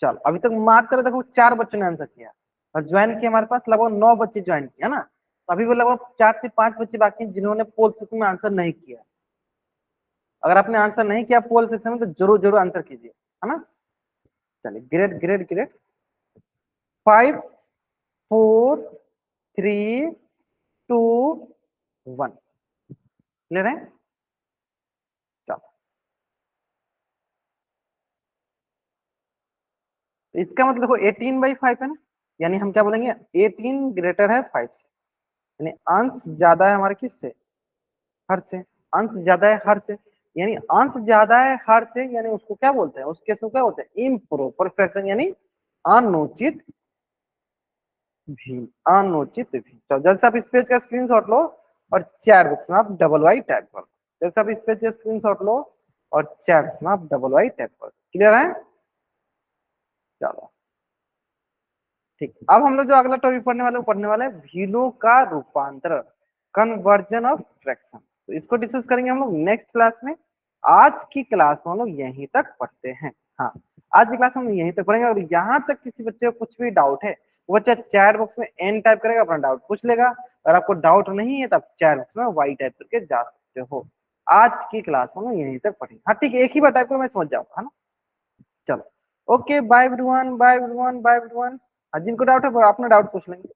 चलो, अभी तक मात्र देखो 4 बच्चों ने आंसर किया, और ज्वाइन किया हमारे पास लगभग 9 बच्चे ज्वाइन किया, है ना। तो अभी भी लगभग 4 से 5 बच्चे बाकी हैं जिन्होंने पोल सेक्शन में आंसर नहीं किया। अगर आपने आंसर नहीं किया पोल सेक्शन में, तो जरूर जरूर आंसर कीजिए, है ना। चलिए ग्रेट ग्रेट ग्रेट। 5 4 3 2 1 क्लियर है। चलो तो इसका मतलब देखो 18/5 है ना, यानी हम क्या बोलेंगे 18 ग्रेटर है 5 से, यानी अंश ज्यादा है हमारे किससे, हर से। अंश ज्यादा है हर से, यानी अंश ज्यादा है हर से, यानी उसको क्या बोलते हैं, उस केस को क्या बोलते हैं, इम्प्रॉपर फ्रैक्शन, यानी अनुचित भी, अनुचित भी। तो जल्द से आप इस पेज का स्क्रीनशॉट लो और चैट बॉक्स में आप डबल वाई टाइप कर लो। जल्द से आप इस पेज का स्क्रीनशॉट लो और चैट बॉक्स में आप डबल वाई टाइप कर लो। क्लियर है। चलो ठीक, अब हम लोग जो अगला टॉपिक पढ़ने वाले हैं भीलों का रूपांतरण, कन्वर्जन ऑफ फ्रैक्शन। तो इसको डिस्कस करेंगे हम लोग नेक्स्ट क्लास में। आज की क्लास में हम लोग यहीं तक पढ़ते हैं। हाँ, आज की क्लास में हम यहीं तक पढ़ेंगे, और यहाँ तक किसी बच्चे को कुछ भी डाउट है वो बच्चा चैट बॉक्स में एन टाइप करेगा, अपना डाउट पूछ लेगा। अगर आपको डाउट नहीं है तब चैट बॉक्स में वाई टाइप करके जा सकते हो। आज की क्लास में हम लोग यहीं तक पढ़ेंगे। हाँ ठीक है, एक ही बार टाइप करो, मैं समझ जाऊंगा, है ना। चलो okay, bye everyone, bye everyone, bye everyone. जिनको डाउट है वो अपना डाउट पूछ लेंगे।